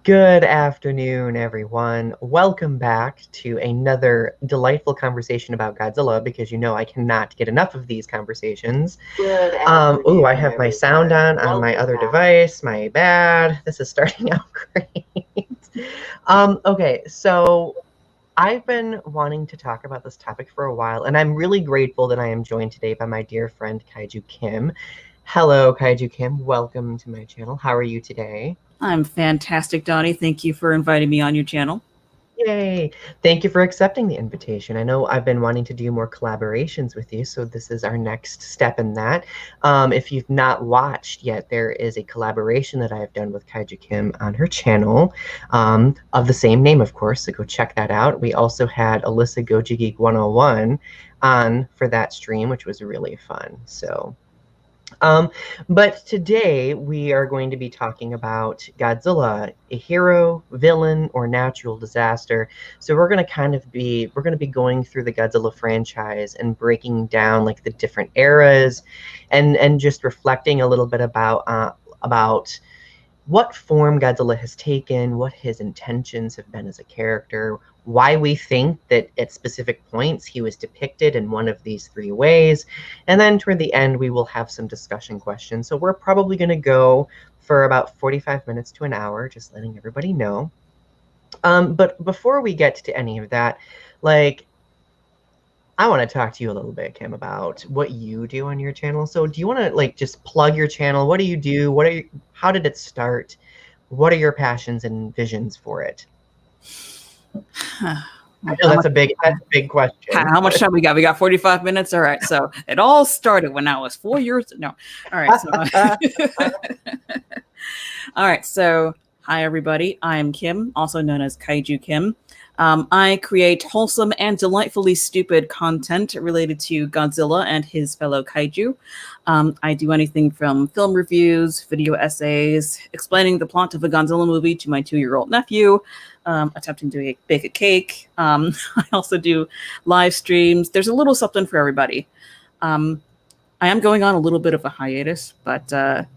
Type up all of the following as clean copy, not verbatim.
Good afternoon, everyone. Welcome back to another delightful conversation about Godzilla because you know I cannot get enough of these conversations. Good afternoon, I have my sound on my other device. My bad. This is starting out great. Okay, so I've been wanting to talk about this topic for a while, and I'm really grateful that I am joined today by my dear friend Kaiju Kim. Hello, Kaiju Kim. Welcome to my channel. How are you today? I'm fantastic, Donny. Thank you for inviting me on your channel. Yay! Thank you for accepting the invitation. I know I've been wanting to do more collaborations with you, so this is our next step in that. If you've not watched yet, there is a collaboration that I have done with Kaiju Kim on her channel, of the same name, of course, so go check that out. We also had Alyssa Goji Geek 101 on for that stream, which was really fun. Um, but today we are going to be talking about Godzilla, a hero, villain, or natural disaster. So we're going to be going through the Godzilla franchise and breaking down like the different eras, and just reflecting a little bit about what form Godzilla has taken, what his intentions have been as a character, why we think that at specific points he was depicted in one of these three ways. And then toward the end, we will have some discussion questions. So we're probably going to go for about 45 minutes to an hour, just letting everybody know. But before we get to any of that, like, I want to talk to you a little bit, Kim, about what you do on your channel. So do you want to like just plug your channel? What do you do? How did it start? What are your passions and visions for it? I know that's a big question. How much time we got? We got 45 minutes. All right. So it all started when I was 4 years. No. All right. So, all right. So hi, everybody. I'm Kim, also known as Kaiju Kim. I create wholesome and delightfully stupid content related to Godzilla and his fellow kaiju. I do anything from film reviews, video essays, explaining the plot of a Godzilla movie to my 2-year-old nephew, attempting to bake a cake. I also do live streams. There's a little something for everybody. I am going on a little bit of a hiatus, but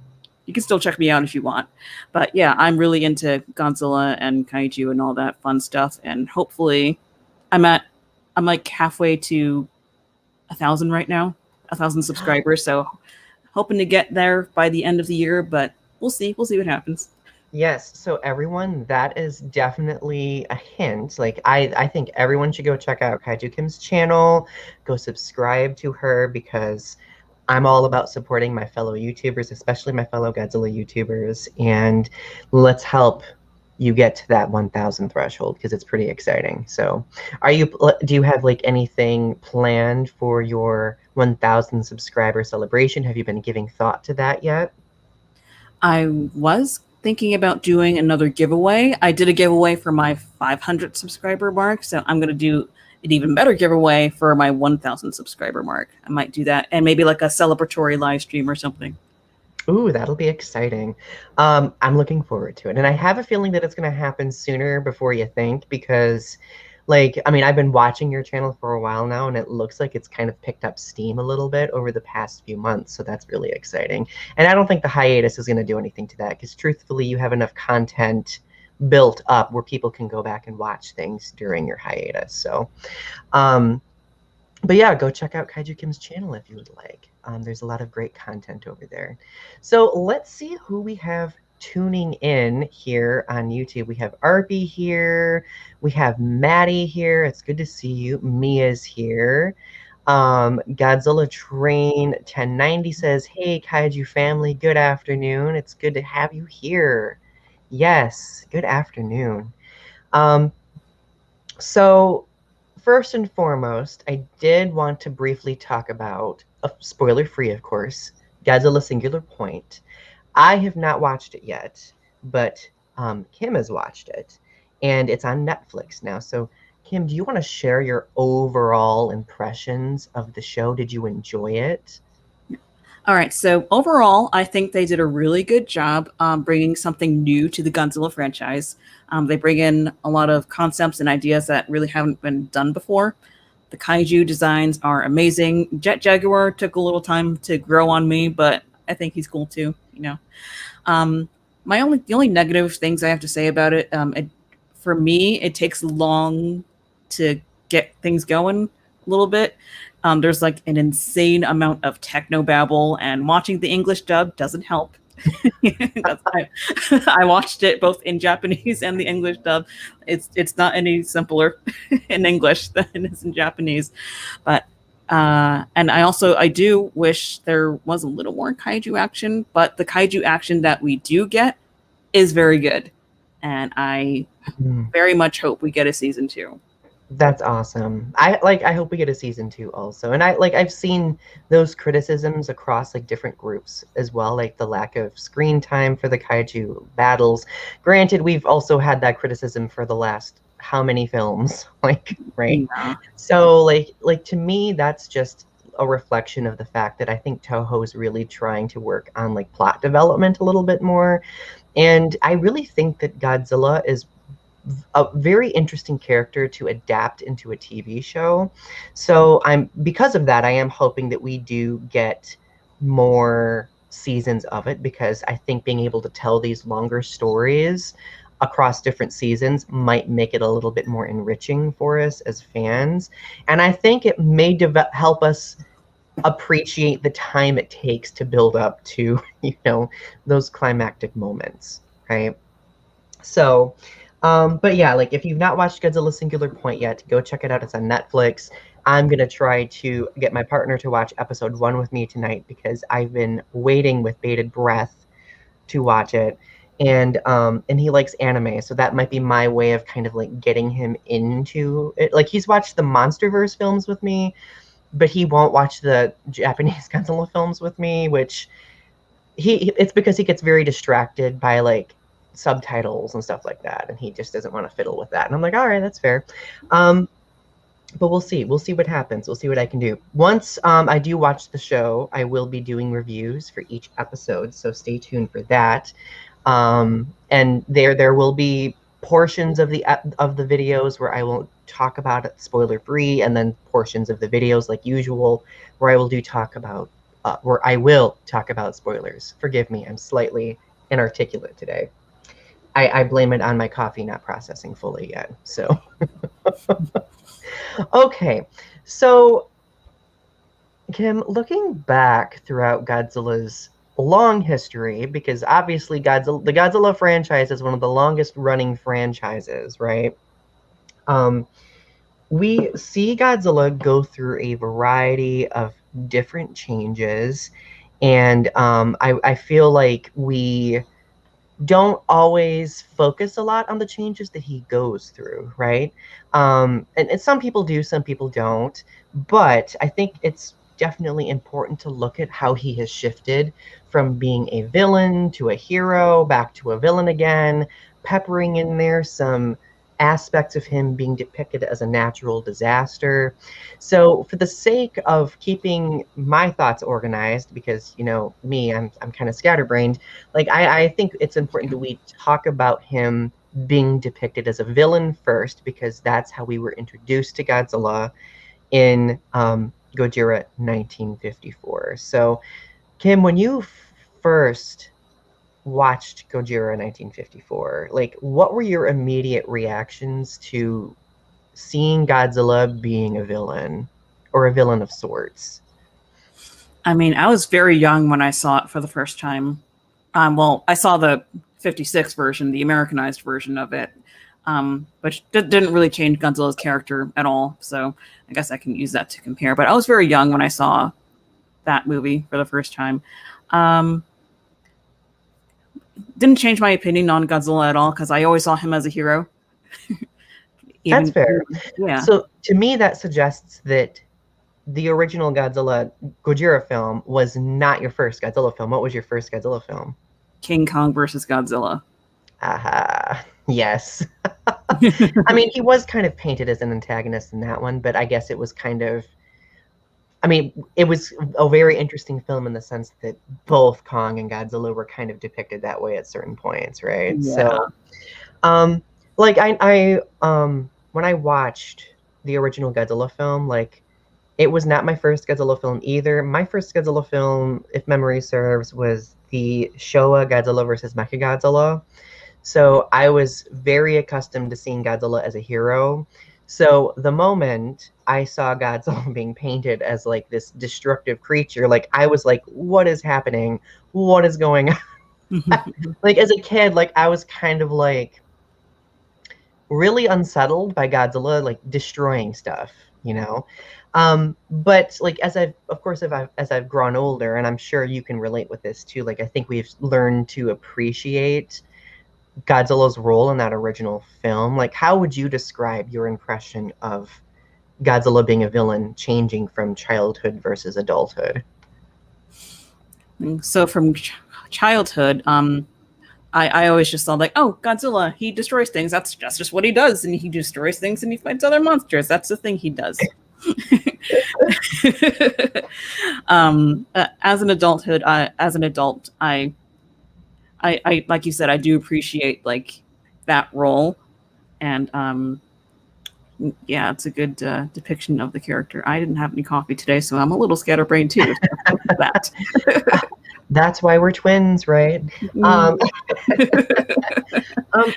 you can still check me out if you want. But yeah, I'm really into Godzilla and kaiju and all that fun stuff. And hopefully I'm like halfway to 1,000 right now, 1,000 subscribers. So hoping to get there by the end of the year, but we'll see. We'll see what happens. Yes, so everyone, that is definitely a hint. Like, I think everyone should go check out Kaiju Kim's channel, go subscribe to her, because I'm all about supporting my fellow YouTubers, especially my fellow Godzilla YouTubers, and let's help you get to that 1,000 threshold because it's pretty exciting. So, do you have like anything planned for your 1,000 subscriber celebration? Have you been giving thought to that yet? I was thinking about doing another giveaway. I did a giveaway for my 500 subscriber mark, so I'm going to do an even better giveaway for my 1,000 subscriber mark. I might do that, and maybe like a celebratory live stream or something. Ooh, that'll be exciting. I'm looking forward to it. And I have a feeling that it's going to happen sooner before you think because, like, I mean, I've been watching your channel for a while now, and it looks like it's kind of picked up steam a little bit over the past few months. So that's really exciting. And I don't think the hiatus is going to do anything to that because, truthfully, you have enough content built up where people can go back and watch things during your hiatus. So, but yeah, go check out Kaiju Kim's channel if you would like. There's a lot of great content over there. So let's see who we have tuning in here on YouTube. We have Arpy here. We have Maddie here. It's good to see you. Mia's here. Godzilla Train 1090 says, hey, Kaiju family, good afternoon. It's good to have you here. Yes, good afternoon. So first and foremost, I did want to briefly talk about, spoiler-free, of course, Godzilla Singular Point. I have not watched it yet, but Kim has watched it, and it's on Netflix now. So, Kim, do you want to share your overall impressions of the show? Did you enjoy it? All right, so overall, I think they did a really good job bringing something new to the Godzilla franchise. They bring in a lot of concepts and ideas that really haven't been done before. The kaiju designs are amazing. Jet Jaguar took a little time to grow on me, but I think he's cool too, you know. The only negative things I have to say about it, for me, it takes long to get things going a little bit. There's like an insane amount of techno babble, and watching the English dub doesn't help. I watched it both in Japanese and the English dub. It's not any simpler in English than it is in Japanese, but and I do wish there was a little more kaiju action, but the kaiju action that we do get is very good, and I Mm. very much hope we get a season 2. That's awesome. I hope we get a season 2 also. And I've seen those criticisms across like different groups as well, like the lack of screen time for the kaiju battles. Granted, we've also had that criticism for the last how many films, like, right? Yeah. So like to me that's just a reflection of the fact that I think Toho is really trying to work on like plot development a little bit more. And I really think that Godzilla is a very interesting character to adapt into a TV show. So because of that, I am hoping that we do get more seasons of it because I think being able to tell these longer stories across different seasons might make it a little bit more enriching for us as fans. And I think it may help us appreciate the time it takes to build up to, those climactic moments, right? So, but yeah, like if you've not watched Godzilla Singular Point yet, go check it out. It's on Netflix. I'm gonna try to get my partner to watch episode 1 with me tonight because I've been waiting with bated breath to watch it. And he likes anime, so that might be my way of kind of like getting him into it. Like he's watched the MonsterVerse films with me, but he won't watch the Japanese Godzilla films with me, which it's because he gets very distracted by like subtitles and stuff like that, and he just doesn't want to fiddle with that. And I'm like, all right, that's fair. But we'll see. We'll see what happens. We'll see what I can do. Once I do watch the show, I will be doing reviews for each episode, so stay tuned for that. And there will be portions of the videos where I will talk about it spoiler free, and then portions of the videos like usual where I will talk about spoilers. Forgive me, I'm slightly inarticulate today. I blame it on my coffee not processing fully yet. So, okay. So, Kim, looking back throughout Godzilla's long history, because obviously the Godzilla franchise is one of the longest running franchises, right? We see Godzilla go through a variety of different changes, and I feel like we don't always focus a lot on the changes that he goes through, right? And some people do, some people don't. But I think it's definitely important to look at how he has shifted from being a villain to a hero, back to a villain again, peppering in there some aspects of him being depicted as a natural disaster. So, for the sake of keeping my thoughts organized, because me, I'm kind of scatterbrained. Like I think it's important that we talk about him being depicted as a villain first, because that's how we were introduced to Godzilla in Gojira 1954. So, Kim, when you first watched Gojira 1954, like what were your immediate reactions to seeing Godzilla being a villain or a villain of sorts? I mean, I was very young when I saw it for the first time. Well, I saw the 56 version, the Americanized version of it, which didn't really change Godzilla's character at all. So I guess I can use that to compare. But I was very young when I saw that movie for the first time. Didn't change my opinion on Godzilla at all because I always saw him as a hero. That's fair. Yeah. So to me, that suggests that the original Gojira film was not your first Godzilla film. What was your first Godzilla film? King Kong versus Godzilla. Aha, yes. I mean, he was kind of painted as an antagonist in that one, but I guess it was it was a very interesting film in the sense that both Kong and Godzilla were kind of depicted that way at certain points, right? Yeah. So, like I when I watched the original Godzilla film, like it was not my first Godzilla film either. My first Godzilla film, if memory serves, was the Showa Godzilla versus Mechagodzilla. So I was very accustomed to seeing Godzilla as a hero. So the moment I saw Godzilla being painted as like this destructive creature, like I was like, what is happening? What is going on? Like as a kid, like I was kind of like really unsettled by Godzilla like destroying stuff, you know. But like as I've of course as I've grown older, and I'm sure you can relate with this too, like I think we've learned to appreciate Godzilla's role in that original film. Like how would you describe your impression of Godzilla being a villain changing from childhood versus adulthood? So from childhood, I always just thought like, oh, Godzilla, he destroys things. That's just what he does, and he destroys things and he fights other monsters. That's the thing he does. As an adulthood, as an adult, I like you said, I do appreciate like that role, and yeah, it's a good depiction of the character. I didn't have any coffee today, so I'm a little scatterbrained too. That. That's why we're twins, right? Mm.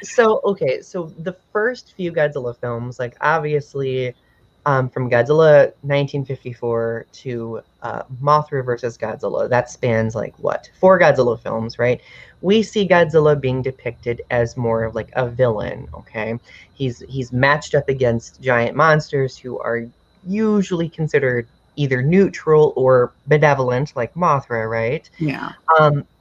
So okay, so the first few Godzilla films, like obviously, from Godzilla 1954 to Mothra versus Godzilla, that spans like what, four Godzilla films, right? We see Godzilla being depicted as more of like a villain. Okay, he's matched up against giant monsters who are usually considered either neutral or benevolent, like Mothra, right? Yeah.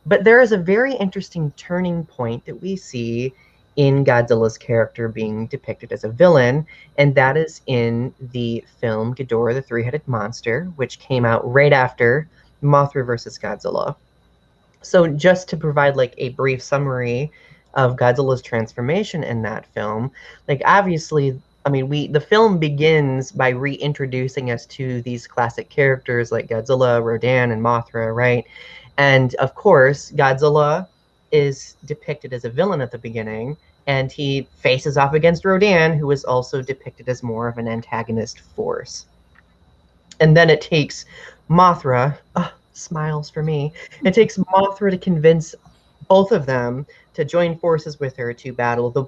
But there is a very interesting turning point that we see in Godzilla's character being depicted as a villain, and that is in the film Ghidorah the Three-Headed Monster, which came out right after Mothra versus Godzilla. So just to provide like a brief summary of Godzilla's transformation in that film, like obviously, I mean, the film begins by reintroducing us to these classic characters like Godzilla, Rodan, and Mothra, right? And of course, Godzilla is depicted as a villain at the beginning, and he faces off against Rodan, who is also depicted as more of an antagonist force. And then it takes Mothra, smiles for me. It takes Mothra to convince both of them to join forces with her to battle the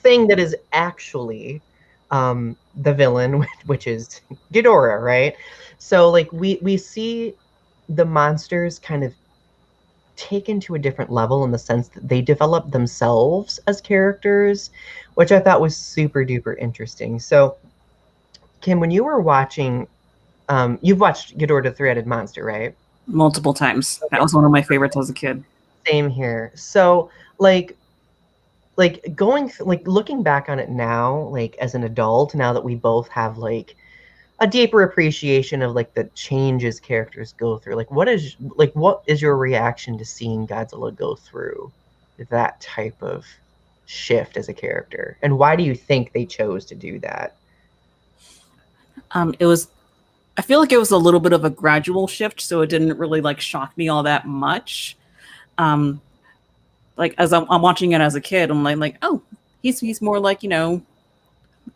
thing that is actually the villain, which is Ghidorah, right? So like we see the monsters kind of taken to a different level in the sense that they develop themselves as characters, which I thought was super duper interesting. So, Kim, when you were watching, you've watched Ghidorah the Three-Headed Monster, right? Multiple times. Okay. That was one of my favorites as a kid. Same here. So, like going like looking back on it now, like as an adult, now that we both have like a deeper appreciation of like the changes characters go through, like what is your reaction to seeing Godzilla go through that type of shift as a character, and why do you think they chose to do that? It was. I feel like it was a little bit of a gradual shift, so it didn't really like shock me all that much. Like as I'm watching it as a kid, I'm like, oh, he's more like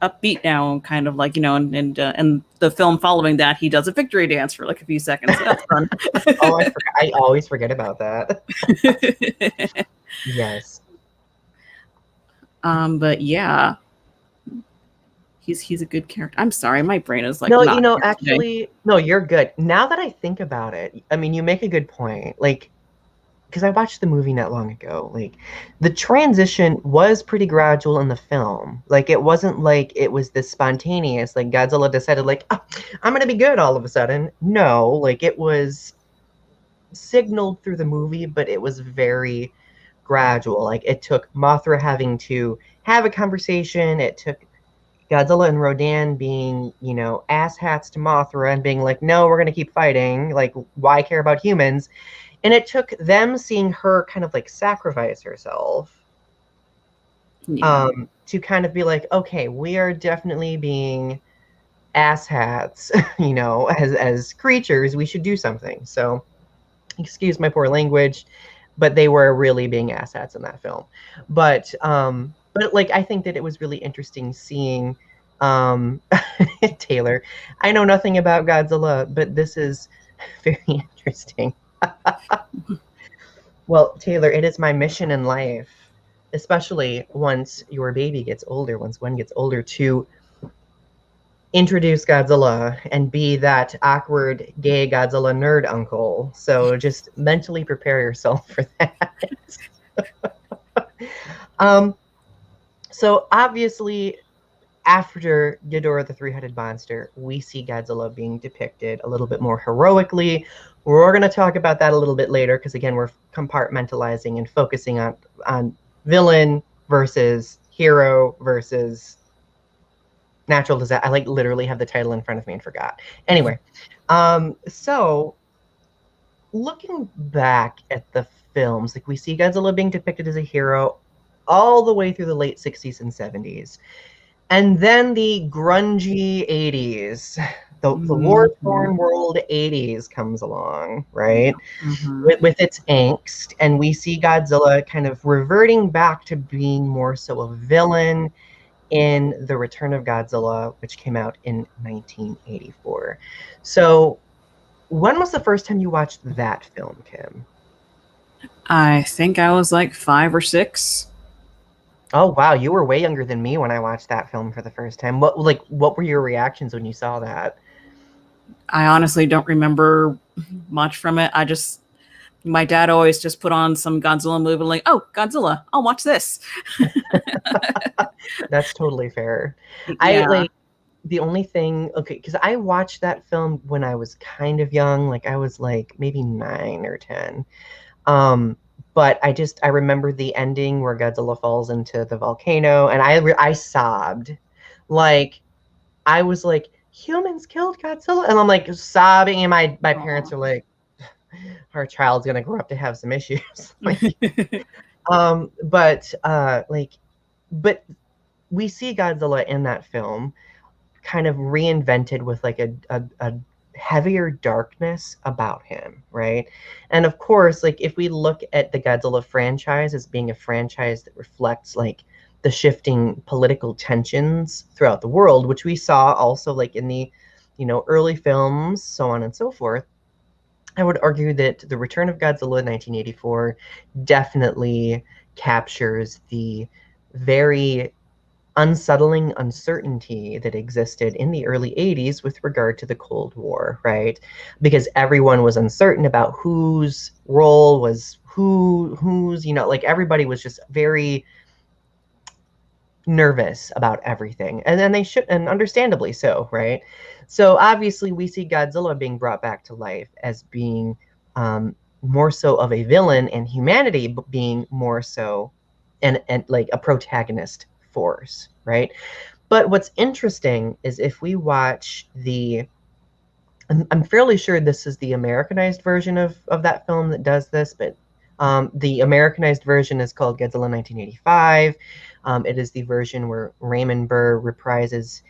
upbeat now, kind of like and the film following that, he does a victory dance for like a few seconds. So that's fun. Oh, I always forget about that. Yes. But yeah, he's a good character. I'm sorry, my brain is like No, not actually, no, you're good. Now that I think about it, I mean, you make a good point. Like, because I watched the movie not long ago, like the transition was pretty gradual in the film. Like it wasn't like it was this spontaneous, like Godzilla decided like, oh, I'm gonna be good all of a sudden. No, like it was signaled through the movie, but it was very gradual. Like it took Mothra having to have a conversation. It took Godzilla and Rodan being, asshats to Mothra and being like, no, we're gonna keep fighting. Like, why care about humans? And it took them seeing her kind of like sacrifice herself to kind of be like, okay, we are definitely being asshats, as creatures, we should do something. So, excuse my poor language, but they were really being asshats in that film. But like I think that it was really interesting seeing Taylor. I know nothing about Godzilla, but this is very interesting. Well, Taylor, it is my mission in life, especially once your baby gets older, once one gets older, to introduce Godzilla and be that awkward gay Godzilla nerd uncle. So just mentally prepare yourself for that. um, so obviously, after Ghidorah the three-headed monster, we see Godzilla being depicted a little bit more heroically. We're going to talk about that a little bit later because again, we're compartmentalizing and focusing on villain versus hero versus natural disaster. I like literally have the title in front of me and forgot. Anyway, so looking back at the films, like we see Godzilla being depicted as a hero all the way through the late 60s and 70s. And then the grungy 80s, the war-torn world 80s comes along, right? Mm-hmm. With its angst. And we see Godzilla kind of reverting back to being more so a villain in The Return of Godzilla, which came out in 1984. So when was the first time you watched that film, Kim? I think I was like 5 or 6. Oh wow, you were way younger than me when I watched that film for the first time. What were your reactions when you saw that? I honestly don't remember much from it. My dad always just put on some Godzilla movie, like, oh, Godzilla, I'll watch this. That's totally fair. I Yeah. like the only thing, okay, because I watched that film when I was kind of young, like I was like maybe 9 or 10. Um, but I remember the ending where Godzilla falls into the volcano, and I sobbed, like I was like, humans killed Godzilla, and I'm like sobbing, and my parents are like, our child's gonna grow up to have some issues, like, like, but we see Godzilla in that film kind of reinvented with like a heavier darkness about him, right? And of course, like if we look at the Godzilla franchise as being a franchise that reflects like the shifting political tensions throughout the world, which we saw also like in the, early films, so on and so forth. I would argue that The Return of Godzilla 1984 definitely captures the very unsettling uncertainty that existed in the early 80s with regard to the Cold War, right? Because everyone was uncertain about whose role was whose, like everybody was just very nervous about everything. And then they should, and understandably so, right? So obviously we see Godzilla being brought back to life as being more so of a villain, and humanity being more so and like a protagonist force, right? But what's interesting is if we watch I'm fairly sure this is the Americanized version of that film that does this, but the Americanized version is called Godzilla 1985. It is the version where Raymond Burr reprises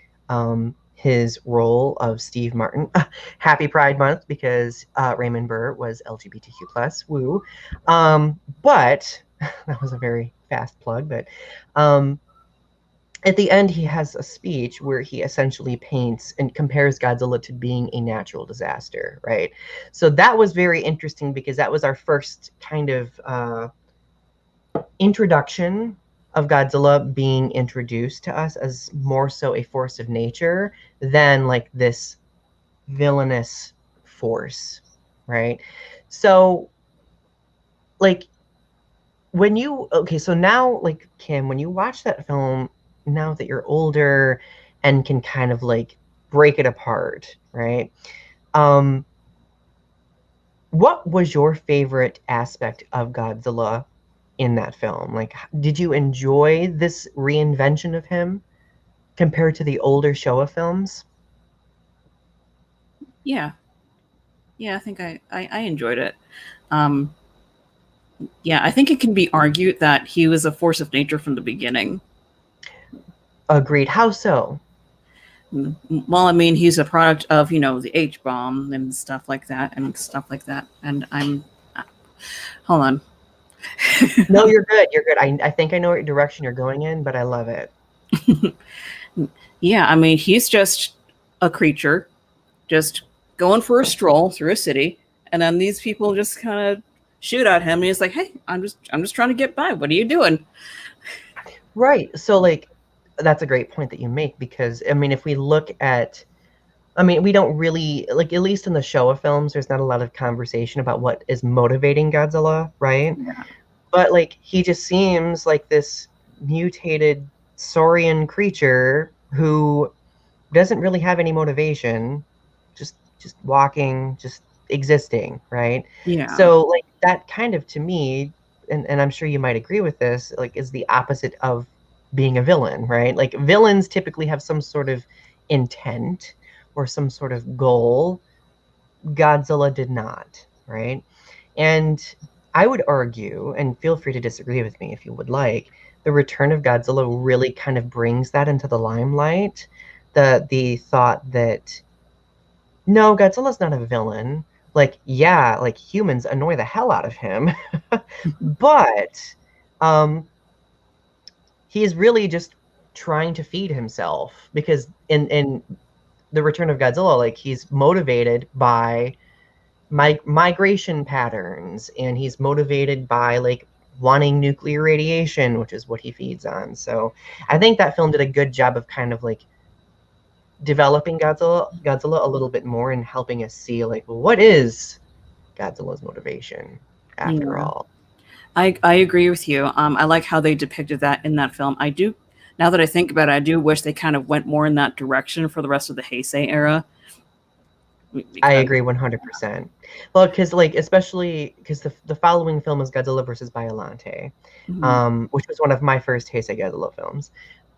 his role of Steve Martin. Happy Pride Month, because Raymond Burr was LGBTQ plus. Woo! But that was a very fast plug. But at the end, he has a speech where he essentially paints and compares Godzilla to being a natural disaster, right? So that was very interesting because that was our first kind of introduction of Godzilla being introduced to us as more so a force of nature than like this villainous force, right? So, like, okay, so now, like, Kim, when you watch that film, now that you're older and can kind of like break it apart, right? Um, what was your favorite aspect of Godzilla in that film? Like, did you enjoy this reinvention of him compared to the older Showa films? Yeah. Yeah, I think I enjoyed it. Um, yeah, I think it can be argued that he was a force of nature from the beginning. Agreed. How so? Well, I mean, he's a product of, the H bomb and stuff like that, And hold on. No, you're good. You're good. I think I know what direction you're going in, but I love it. Yeah, I mean, he's just a creature, just going for a stroll through a city. And then these people just kind of shoot at him, and he's like, "Hey, I'm just trying to get by. What are you doing?" Right. So like that's a great point that you make because I mean if we look at I mean we don't really like at least in the Showa films there's not a lot of conversation about what is motivating Godzilla, right? Yeah. But like he just seems like this mutated saurian creature who doesn't really have any motivation, just walking, just existing, right? Yeah. So like that kind of to me, and I'm sure you might agree with this, like is the opposite of being a villain, right? Like villains typically have some sort of intent or some sort of goal. Godzilla did not, right? And I would argue, and feel free to disagree with me if you would like, the Return of Godzilla really kind of brings that into the limelight. The thought that no, Godzilla's not a villain. Like, yeah, like humans annoy the hell out of him, but um, he is really just trying to feed himself because in the Return of Godzilla, like he's motivated by migration patterns and he's motivated by like wanting nuclear radiation, which is what he feeds on. So I think that film did a good job of kind of like developing Godzilla a little bit more and helping us see like, well, what is Godzilla's motivation after Yeah. all? I agree with you. I like how they depicted that in that film. I do. Now that I think about it, I do wish they kind of went more in that direction for the rest of the Heisei era. I Because agree 100%. Well, because like especially because the following film is Godzilla versus Biollante, mhm. which was one of my first Heisei Godzilla films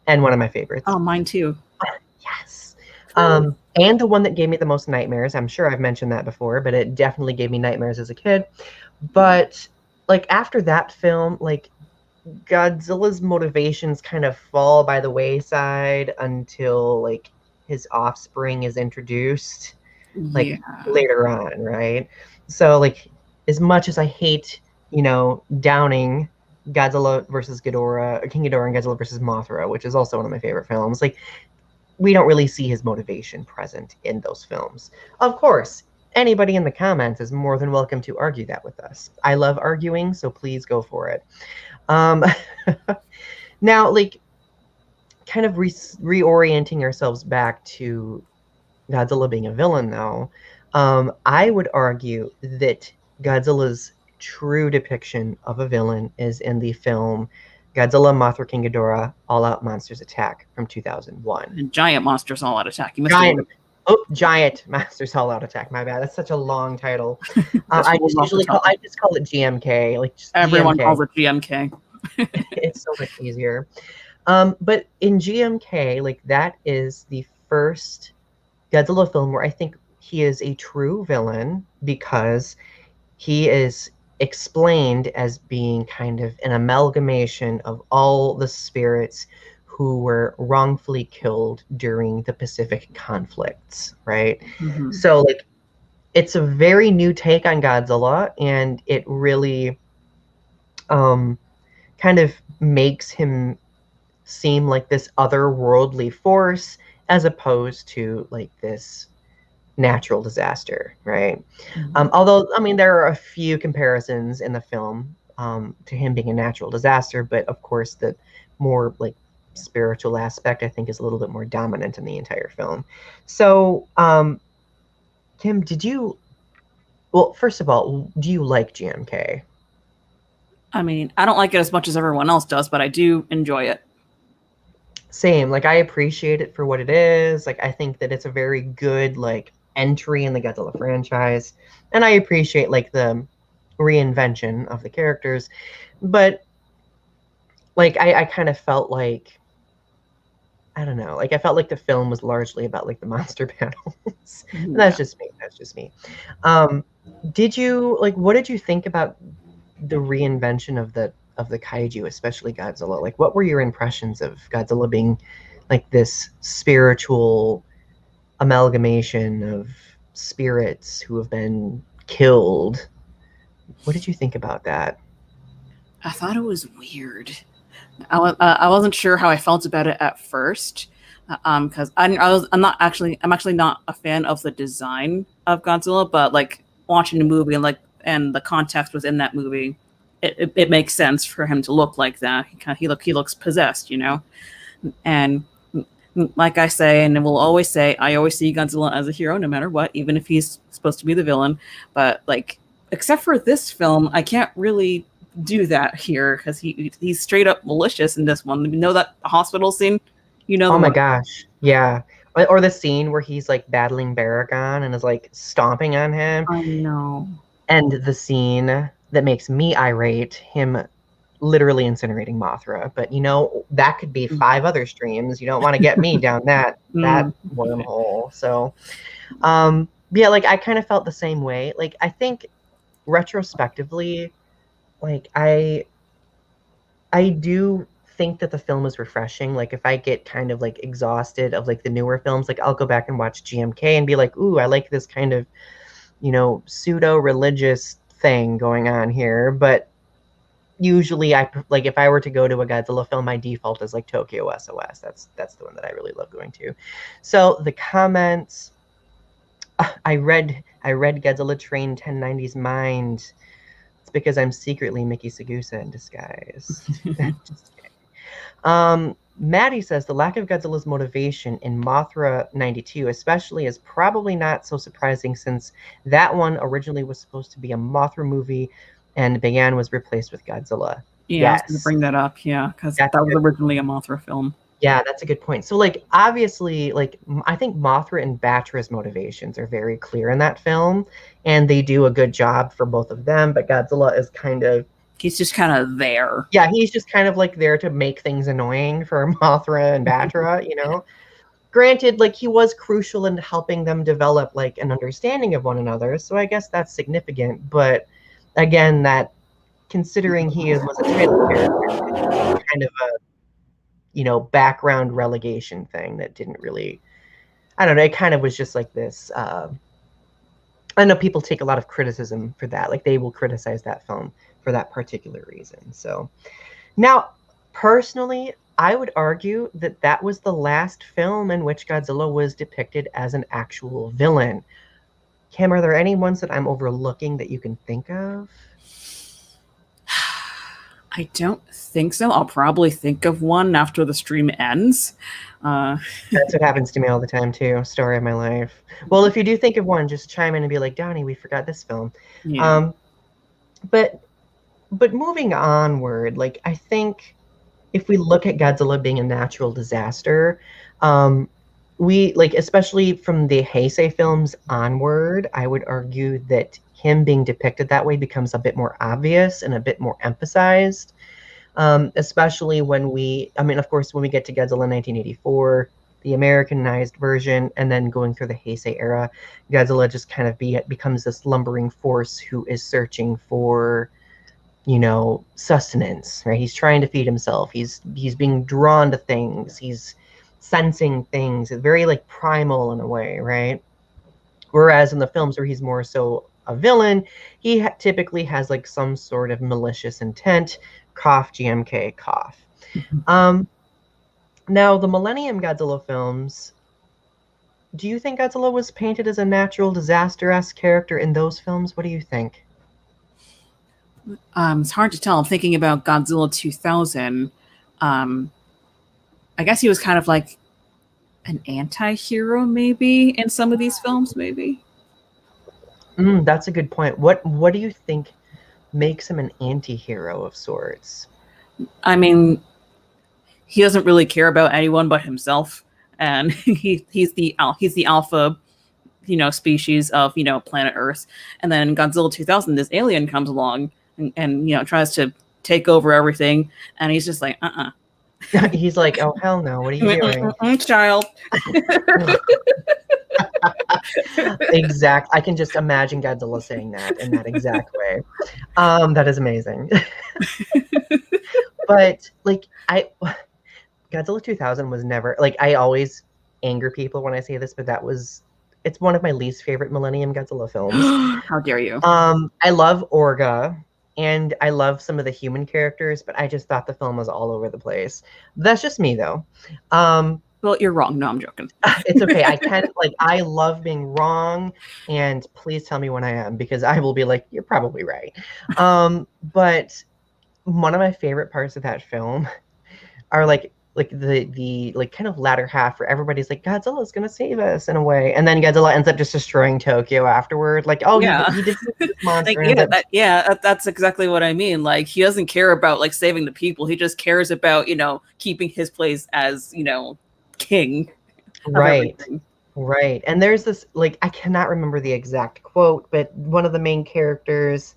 and one of my favorites. Oh, mine too. Yes. And the one that gave me the most nightmares. I'm sure I've mentioned that before, but it definitely gave me nightmares as a kid. But like after that film, like Godzilla's motivations kind of fall by the wayside until like his offspring is introduced like Yeah. later on, right? So like as much as I hate, downing Godzilla versus Ghidorah, King Ghidorah and Godzilla versus Mothra, which is also one of my favorite films, like we don't really see his motivation present in those films. Of course, anybody in the comments is more than welcome to argue that with us. I love arguing, so please go for it. Um, now, like, kind of reorienting ourselves back to Godzilla being a villain, though, I would argue that Godzilla's true depiction of a villain is in the film Godzilla, Mothra, King Ghidorah, All Out Monsters Attack from 2001. And giant monsters all out attack. You missed the word. Giant, oh, Giant Monsters All Out Attack. My bad. That's such a long title. Just rolls off the tongue. I just call it GMK, like just Everyone GMK. calls it GMK. It's so much easier. But in GMK, like that is the first Godzilla film where I think he is a true villain because he is explained as being kind of an amalgamation of all the spirits who were wrongfully killed during the Pacific conflicts, right? Mhm. So like it's a very new take on Godzilla and it really kind of makes him seem like this otherworldly force as opposed to like this natural disaster, right? Mhm. Although, I mean, there are a few comparisons in the film to him being a natural disaster, but of course, the more like spiritual aspect, I think, is a little bit more dominant in the entire film. So, Kim, well, first of all, do you like GMK? I mean, I don't like it as much as everyone else does, but I do enjoy it. Same, like I appreciate it for what it is. Like I think that it's a very good like entry in the Godzilla franchise, and I appreciate like the reinvention of the characters. But like I kind of felt like I don't know, like I felt like the film was largely about like the monster battles. And that's Yeah. just me. That's just me. Um, did you like what did you think about the reinvention of the kaiju, especially Godzilla? Like what were your impressions of Godzilla being like this spiritual amalgamation of spirits who have been killed? What did you think about that? I thought it was weird. I wasn't sure how I felt about it at first, because I'm actually not a fan of the design of Godzilla, but like watching the movie and like and the context was in that movie, it makes sense for him to look like that. He looks possessed, you know. And like I say, and will always say, I always see Godzilla as a hero, no matter what, even if he's supposed to be the villain. But like, except for this film, I can't really do that here because he's straight up malicious in this one. You know that hospital scene? You know Oh the my one. gosh. Yeah. Or the scene where he's like battling Baragon and is like stomping on him. I know. And the scene that makes me irate, him literally incinerating Mothra. But you know, that could be 5 other streams. You don't want to get me down that wormhole. So yeah, like I kind of felt the same way. Like I think retrospectively, like I do think that the film is refreshing. Like if I get kind of like exhausted of like the newer films, like I'll go back and watch GMK and be like, ooh, I like this kind of, you know, pseudo religious thing going on here. But usually I like if I were to go to a Godzilla film, my default is like Tokyo SOS. That's the one that I really love going to. So the comments, I read Godzilla Train 1090's mind. It's because I'm secretly Mickey Sagusa in disguise. Just kidding. Maddie says the lack of Godzilla's motivation in Mothra 92 especially is probably not so surprising since that one originally was supposed to be a Mothra movie and Bayan was replaced with Godzilla. Yeah, I was Yes. going to bring that up, yeah, because that was originally a Mothra film. Yeah, that's a good point. So, like, obviously, like, I think Mothra and Batra's motivations are very clear in that film, and they do a good job for both of them, but Godzilla is kind of... He's just kind of there. Yeah, he's just kind of, like, there to make things annoying for Mothra and Batra, you know? Granted, like, he was crucial in helping them develop, like, an understanding of one another, so I guess that's significant, but, again, that, considering he was a title character, kind of a, you know, background relegation thing that didn't really, I don't know, it kind of was just like this, I know people take a lot of criticism for that, like they will criticize that film for that particular reason. So now, personally, I would argue that that was the last film in which Godzilla was depicted as an actual villain. Kim, are there any ones that I'm overlooking that you can think of? I don't think so. I'll probably think of one after the stream ends. That's what happens to me all the time too. Story of my life. Well, if you do think of one, just chime in and be like, Donny, we forgot this film. Yeah. But moving onward, like I think if we look at Godzilla being a natural disaster, we like, especially from the Heisei films onward, I would argue that him being depicted that way becomes a bit more obvious and a bit more emphasized. Especially when I mean, of course, when we get to Godzilla 1984, the Americanized version, and then going through the Heisei era, Godzilla just kind of becomes this lumbering force who is searching for, you know, sustenance, right? He's trying to feed himself. He's being drawn to things. He's sensing things. It's very like primal in a way, right? Whereas in the films where he's more so a villain, he typically has like some sort of malicious intent. Cough, GMK, cough. Now, the Millennium Godzilla films, do you think Godzilla was painted as a natural disaster-esque character in those films? What do you think? It's hard to tell. I'm thinking about Godzilla 2000. I guess he was kind of like an anti-hero, maybe, in some of these films, maybe. That's a good point. What do you think makes him an anti-hero of sorts? I mean, he doesn't really care about anyone but himself, and he's the alpha, you know, species of, you know, planet Earth. And then Godzilla 2000, this alien comes along and you know, tries to take over everything, and he's just like, He's like, oh hell no, what are you doing? Child. Exact. I can just imagine Godzilla saying that in that exact way. That is amazing. But like Godzilla 2000 was never, like, I always anger people when I say this, but it's one of my least favorite Millennium Godzilla films. How dare you? I love Orga and I love some of the human characters, but I just thought the film was all over the place. That's just me though. Well, you're wrong. No, I'm joking. It's okay. I love being wrong, and please tell me when I am, because I will be like, you're probably right. But one of my favorite parts of that film are like the like kind of latter half where everybody's like, Godzilla's gonna save us in a way, and then Godzilla ends up just destroying Tokyo afterward. Like, oh, Yeah. he defeated this monster. Like, that's exactly what I mean. Like, he doesn't care about like saving the people. He just cares about, keeping his place as, king of Right. everything. Right. And there's this, like, I cannot remember the exact quote, but one of the main characters,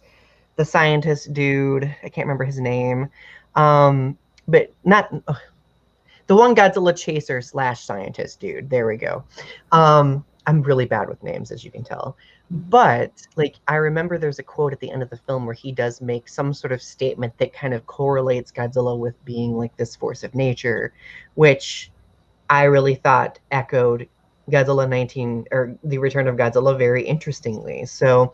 the scientist dude, I can't remember his name, but not the one Godzilla chaser / scientist dude. There we go. I'm really bad with names, as you can tell. But like, I remember there's a quote at the end of the film where he does make some sort of statement that kind of correlates Godzilla with being like this force of nature, which I really thought echoed Godzilla 19 or The Return of Godzilla very interestingly. So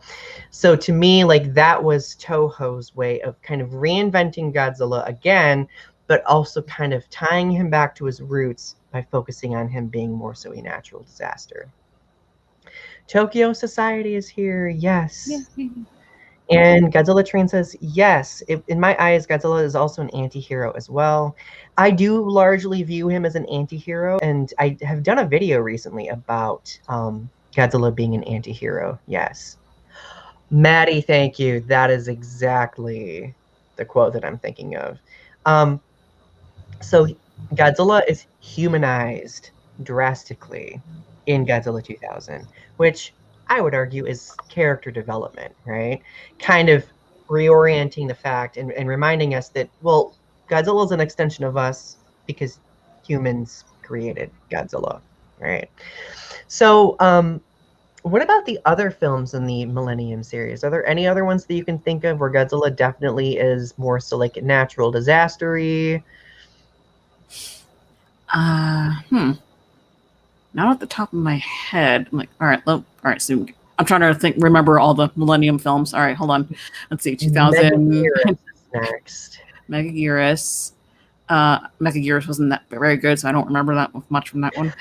to me, like, that was Toho's way of kind of reinventing Godzilla again, but also kind of tying him back to his roots by focusing on him being more so a natural disaster. Tokyo Society is here, yes. Yeah. And Godzilla Train says, yes, in my eyes, Godzilla is also an anti-hero as well. I do largely view him as an anti-hero, and I have done a video recently about Godzilla being an anti-hero, yes. Maddie, thank you. That is exactly the quote that I'm thinking of. So Godzilla is humanized drastically in Godzilla 2000, which I would argue is character development, right? Kind of reorienting the fact and reminding us that, well, Godzilla is an extension of us because humans created Godzilla, right? So, what about the other films in the Millennium series? Are there any other ones that you can think of where Godzilla definitely is more so like a natural disaster-y? Not at the top of my head. I'm like, all right. So I'm trying to remember all the Millennium films. All right, hold on. Let's see, 2000. Megaguirus is next. Megaguirus. Megaguirus wasn't that very good, so I don't remember that much from that one.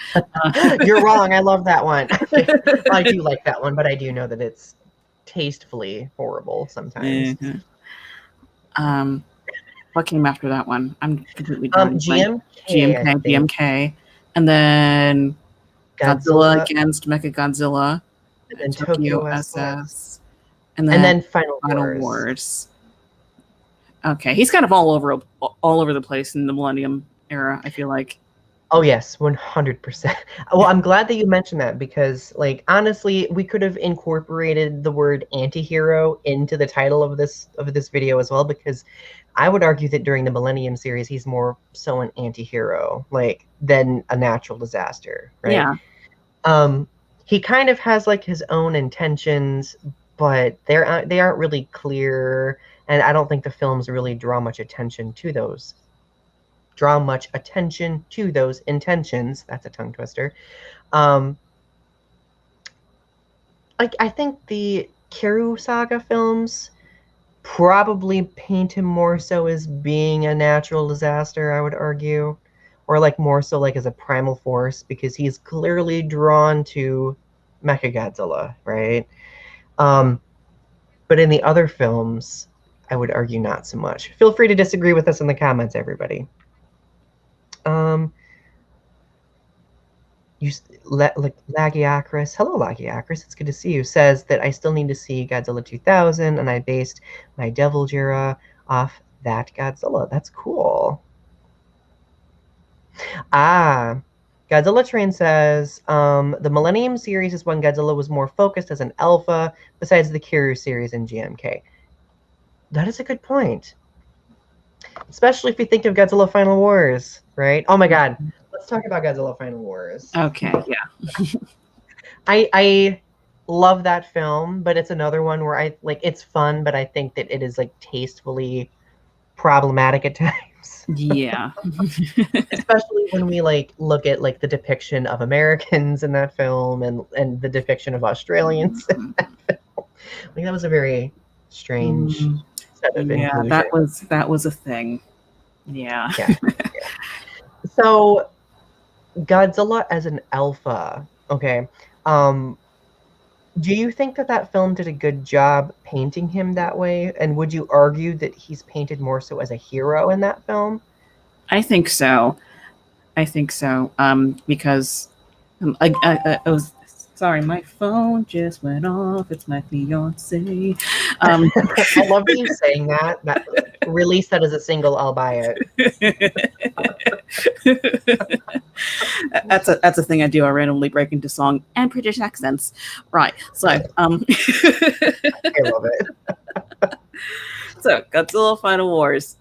You're wrong. I love that one. I do like that one, but I do know that it's tastefully horrible sometimes. Mm-hmm. What came after that one? I'm completely drawing GMK, and then Godzilla against Mechagodzilla, and then Tokyo SS, and then Final Wars. Okay, he's kind of all over the place in the Millennium era, I feel like. Oh yes, 100%. Well, I'm glad that you mentioned that because, like, honestly, we could have incorporated the word anti-hero into the title of this video as well, because I would argue that during the Millennium series, he's more so an anti-hero, like, than a natural disaster, right? Yeah. He kind of has like his own intentions, but they aren't really clear, and I don't think the films really draw much attention to those intentions. That's a tongue twister. Like, I think the Kiru Saga films probably paint him more so as being a natural disaster, I would argue, or like more so like as a primal force, because he's clearly drawn to Mechagodzilla, right? But in the other films, I would argue not so much. Feel free to disagree with us in the comments, everybody. Lagiacris, hello Lagiacris, it's good to see you, says that I still need to see Godzilla 2000, and I based my Devil Jira off that Godzilla. That's cool. Godzilla Train says, the Millennium series is when Godzilla was more focused as an alpha, besides the Kiru series in GMK. That is a good point. Especially if you think of Godzilla Final Wars, right? Oh my god. Let's talk about Godzilla Final Wars. Okay, yeah. I love that film, but it's another one where it's fun, but I think that it is like tastefully problematic at times. Yeah. Especially when we like look at like the depiction of Americans in that film and the depiction of Australians in that film. Like, that was a very strange set of inclusion. that was a thing. Yeah. Yeah. So Godzilla as an alpha. Okay. Um, do you think that that film did a good job painting him that way? And would you argue that he's painted more so as a hero in that film? I think so. I think so. Because I was sorry, my phone just went off. It's my fiance. Um, I love that you saying that. That release that as a single, I'll buy it. that's a thing I do. I randomly break into song and British accents. Right. So I love it. so Godzilla Final Wars.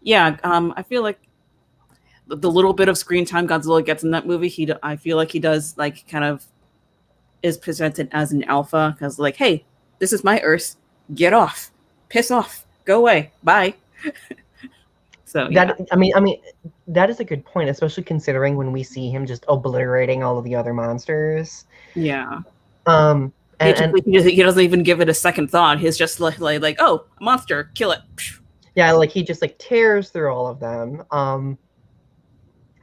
Yeah. I feel like the little bit of screen time Godzilla gets in that movie, I feel like he does like kind of is presented as an alpha because like, hey, this is my Earth. Get off. Piss off. Go away. Bye. So yeah. That that is a good point, especially considering when we see him just obliterating all of the other monsters. Yeah. Um, and He doesn't even give it a second thought. He's just like oh, a monster, kill it. yeah, like he just like tears through all of them.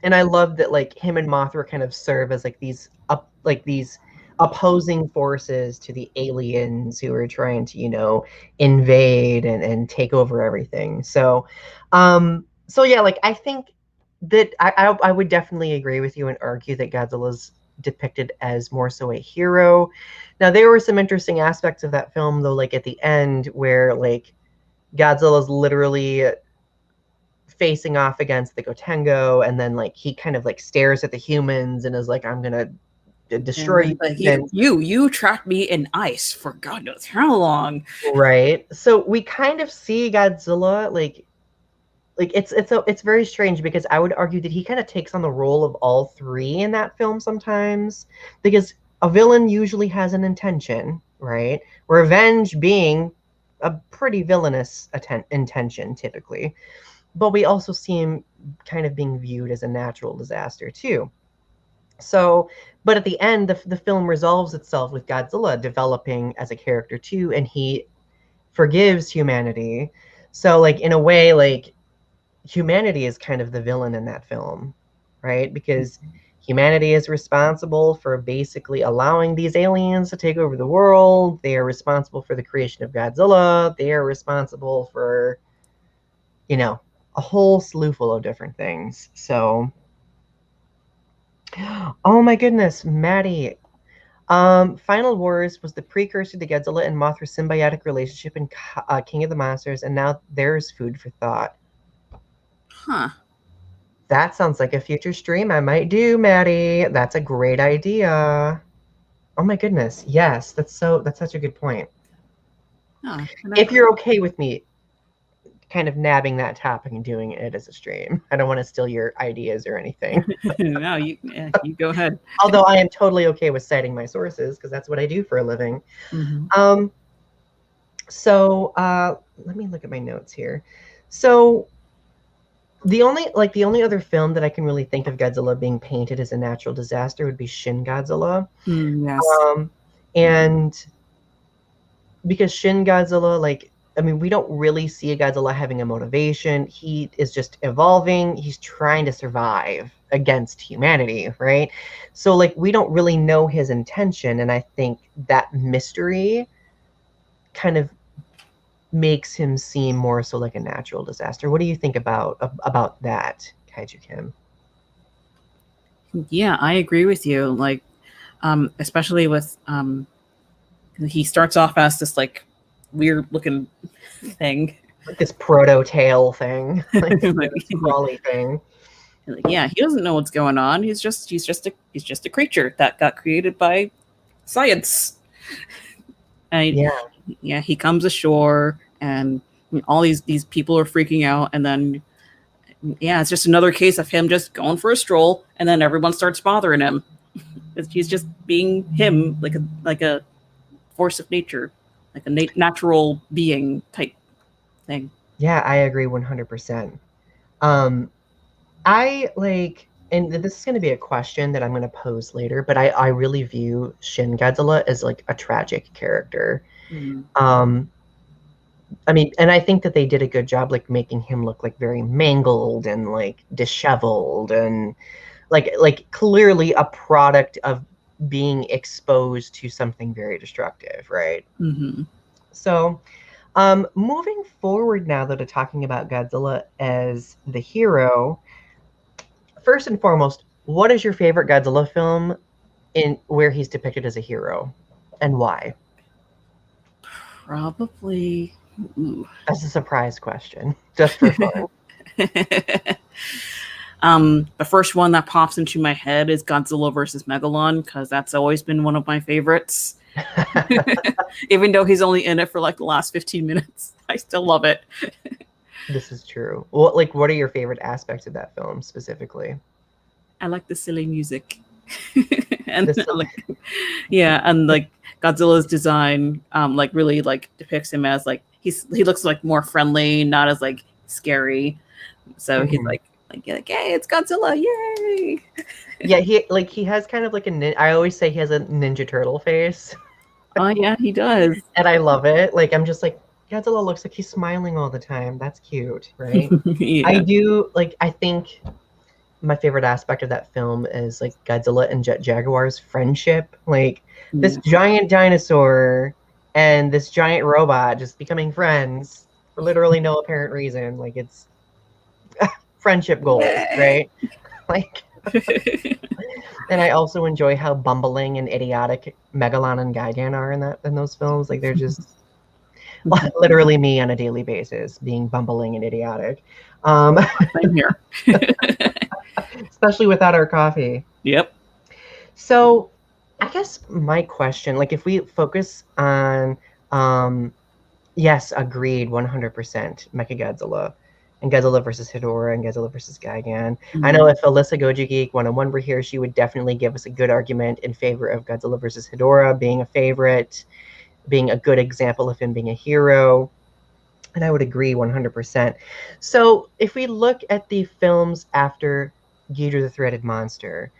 And I love that like him and Mothra kind of serve as like these opposing forces to the aliens who are trying to, invade and take over everything. So yeah, like I think that I would definitely agree with you and argue that Godzilla's depicted as more so a hero. Now there were some interesting aspects of that film though, like at the end where like Godzilla's literally facing off against the Gotengo, and then like he kind of like stares at the humans and is like, "I'm gonna destroy you." Like, you trapped me in ice for God knows how long. Right. So we kind of see Godzilla like it's very strange because I would argue that he kind of takes on the role of all three in that film sometimes, because a villain usually has an intention, right? Revenge being a pretty villainous intention typically. But we also see him kind of being viewed as a natural disaster too. So, but at the end, the film resolves itself with Godzilla developing as a character too, and he forgives humanity. So, like in a way, like humanity is kind of the villain in that film, right? Because humanity is responsible for basically allowing these aliens to take over the world. They are responsible for the creation of Godzilla. They are responsible for, a whole slew full of different things. So, oh my goodness, Maddie. Final Wars was the precursor to Godzilla and Mothra symbiotic relationship in King of the Monsters, and now there's food for thought. Huh. That sounds like a future stream I might do, Maddie. That's a great idea. Oh my goodness, yes, that's such a good point. Huh. If you're okay with me kind of nabbing that topic and doing it as a stream. I don't want to steal your ideas or anything. No, you go ahead. Although I am totally okay with citing my sources because that's what I do for a living. Mm-hmm. So let me look at my notes here. So the only other film that I can really think of Godzilla being painted as a natural disaster would be Shin Godzilla. Yes. And because Shin Godzilla, we don't really see a Godzilla having a motivation. He is just evolving. He's trying to survive against humanity, right? So, we don't really know his intention, and I think that mystery kind of makes him seem more so like a natural disaster. What do you think about that, Kaiju Kim? Yeah, I agree with you. Especially with he starts off as this weird looking thing, like this proto tail thing, like crawly thing. Yeah, he doesn't know what's going on. He's just a creature that got created by science. And yeah, he comes ashore, and all these people are freaking out, and then it's just another case of him just going for a stroll, and then everyone starts bothering him. He's just being him, like a force of nature, like a natural being type thing. Yeah, I agree 100%. And this is going to be a question that I'm going to pose later, but I really view Shin Godzilla as a tragic character. Mm. I mean, and I think that they did a good job, like making him look like very mangled and like disheveled and like clearly a product of being exposed to something very destructive, right? Hmm. So, moving forward now, though, to talking about Godzilla as the hero, first and foremost, what is your favorite Godzilla film in where he's depicted as a hero, and why? Probably. Ooh. As a surprise question, just for fun. The first one that pops into my head is Godzilla versus Megalon because that's always been one of my favorites. Even though he's only in it for like the last 15 minutes, I still love it. This is true. What are your favorite aspects of that film specifically? I like the silly music. And This, like, yeah, and like Godzilla's design like really like depicts him as like he looks like more friendly, not as like scary. So he's Mhm. like hey, it's Godzilla, yay. Yeah, he has kind of like I always say he has a Ninja Turtle face, Oh yeah, he does. and I love it. Like I'm just like Godzilla looks like he's smiling all the time. That's cute, right? I Yeah. do like I think my favorite aspect of that film is like Godzilla and Jet Jaguar's friendship. Like this Yeah. giant dinosaur and this giant robot just becoming friends for literally no apparent reason. Like it's friendship goals, Yay. right? Like, and I also enjoy how bumbling and idiotic Megalon and Gigan are in those films. Like they're just literally me on a daily basis, being bumbling and idiotic. Um, Same here. especially without our coffee. Yep. So, I guess my question, like, if we focus on, yes, agreed, 100%, Mechagodzilla, and Godzilla versus Hedorah, and Godzilla versus Gigan. I know Mhm. if Alyssa Goji Geek 101 were here, she would definitely give us a good argument in favor of Godzilla versus Hedorah being a favorite, being a good example of him being a hero. And I would agree 100%. So, if we look at the films after Ghidorah the Three-Headed Monster,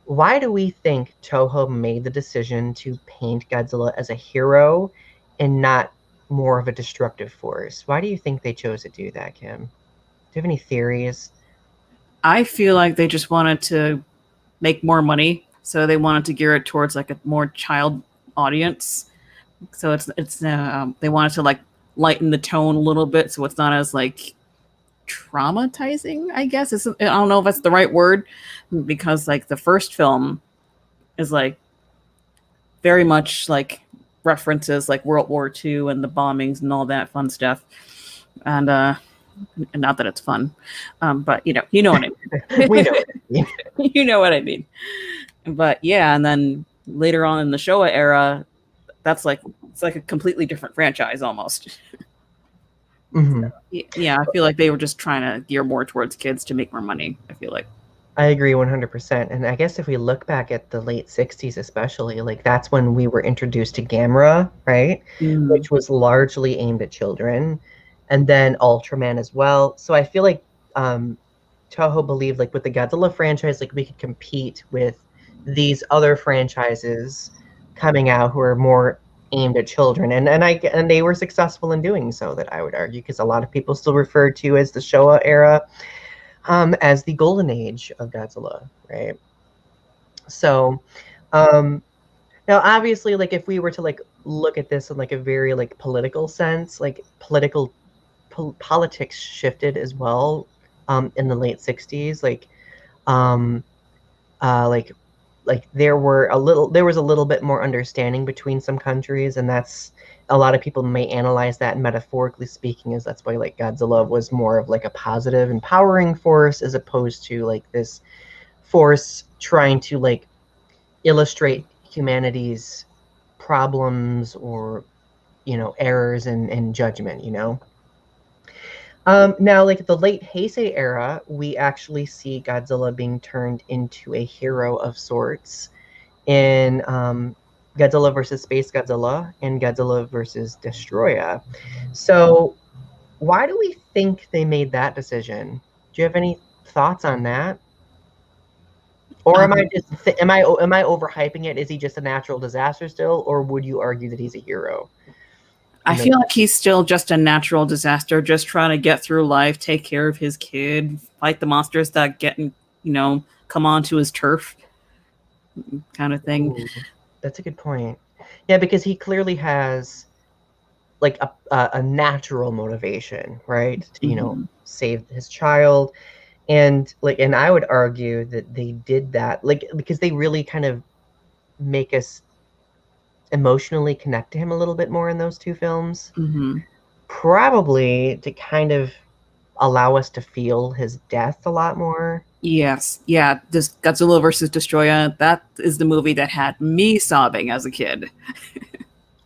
why do we think Toho made the decision to paint Godzilla as a hero and not more of a destructive force? Why do you think they chose to do that, Kim? Do you have any theories? I feel like they just wanted to make more money, so they wanted to gear it towards like a more child audience. So it's they wanted to like lighten the tone a little bit, so it's not as like traumatizing. I guess I don't know if that's the right word because like the first film is like very much like references like World War II and the bombings and all that fun stuff, and not that it's fun, but you know what I We know mean. it. You know what I mean. But yeah, and then later on in the Showa era, that's like it's like a completely different franchise almost. Mhm. Yeah, I feel like they were just trying to gear more towards kids to make more money. I feel like. I agree 100%. And I guess if we look back at the late 60s, especially, like that's when we were introduced to Gamera, right? Mm. Which was largely aimed at children. And then Ultraman as well. So I feel like Toho believed, like with the Godzilla franchise, like we could compete with these other franchises coming out who are more aimed at children. And they were successful in doing so, that I would argue, because a lot of people still refer to as the Showa era as the golden age of Godzilla, right? So, um, now obviously, like if we were to like look at this in like a very like political sense, like politics shifted as well in the late 60s. Um, like there was a little bit more understanding between some countries, and that's a lot of people may analyze that metaphorically speaking as that's why like Godzilla was more of like a positive empowering force as opposed to like this force trying to like illustrate humanity's problems or errors in judgment, now, like the late Heisei era, we actually see Godzilla being turned into a hero of sorts in Godzilla versus Space Godzilla and Godzilla versus Destroya. So, why do we think they made that decision? Do you have any thoughts on that? Or am I Um, just am I overhyping it? Is he just a natural disaster still, or would you argue that he's a hero? I feel like he's still just a natural disaster, just trying to get through life, take care of his kid, fight the monsters that come onto his turf, kind of thing. Ooh, that's a good point. Yeah, because he clearly has like a natural motivation, right? To, Mm-hmm. save his child. And I would argue that they did that like because they really kind of make us emotionally connect to him a little bit more in those two films. Mm-hmm. Probably to kind of allow us to feel his death a lot more. Yes, yeah. This Godzilla versus Destroyer. That is the movie that had me sobbing as a kid.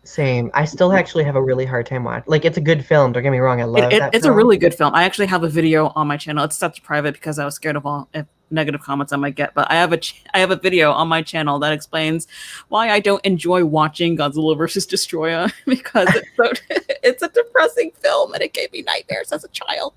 Same. I still actually have a really hard time watching. Like, it's a good film. Don't get me wrong. I It, love it, that it's a film. really good film. I actually have a video on my channel. It's set private because I was scared of all negative comments I might get. But I have a video on my channel that explains why I don't enjoy watching Godzilla versus Destroyer because it's a depressing film and it gave me nightmares as a child.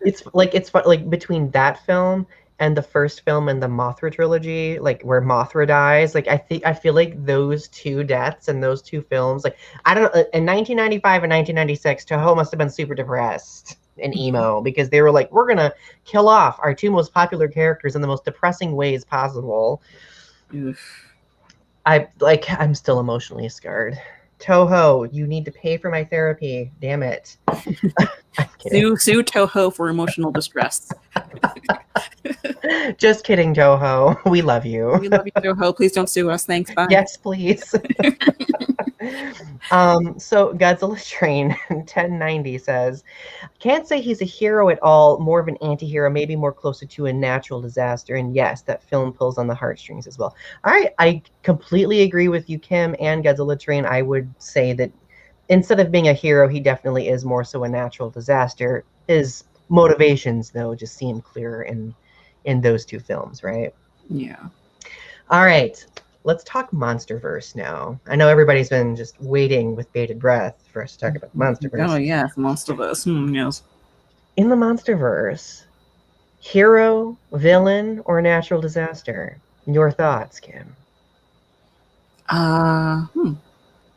It's fun. Like between that film and the first film in the Mothra trilogy, like where Mothra dies. Like I feel like those two deaths and those two films. Like I don't know. In 1995 and 1996, Toho must have been super depressed and emo because they were like, we're gonna kill off our two most popular characters in the most depressing ways possible. Oof. I'm still emotionally scarred. Toho, you need to pay for my therapy. Damn it. I'm kidding. Sue Toho for emotional distress. Just kidding, Toho. We love you. We love you, Toho. Please don't sue us. Thanks. Bye. Yes, please. So Godzilla Train 1090 says, can't say he's a hero at all, more of an anti-hero, maybe more closer to a natural disaster. And yes, that film pulls on the heartstrings as well. I completely agree with you, Kim, and Godzilla Train. I would say that instead of being a hero, he definitely is more so a natural disaster. His motivations, though, just seem clearer in those two films, right? Yeah. All right, let's talk MonsterVerse now. I know everybody's been just waiting with bated breath for us to talk about MonsterVerse. Oh yes, MonsterVerse. Yes. In the MonsterVerse, hero, villain, or natural disaster? Your thoughts, Kim? I'm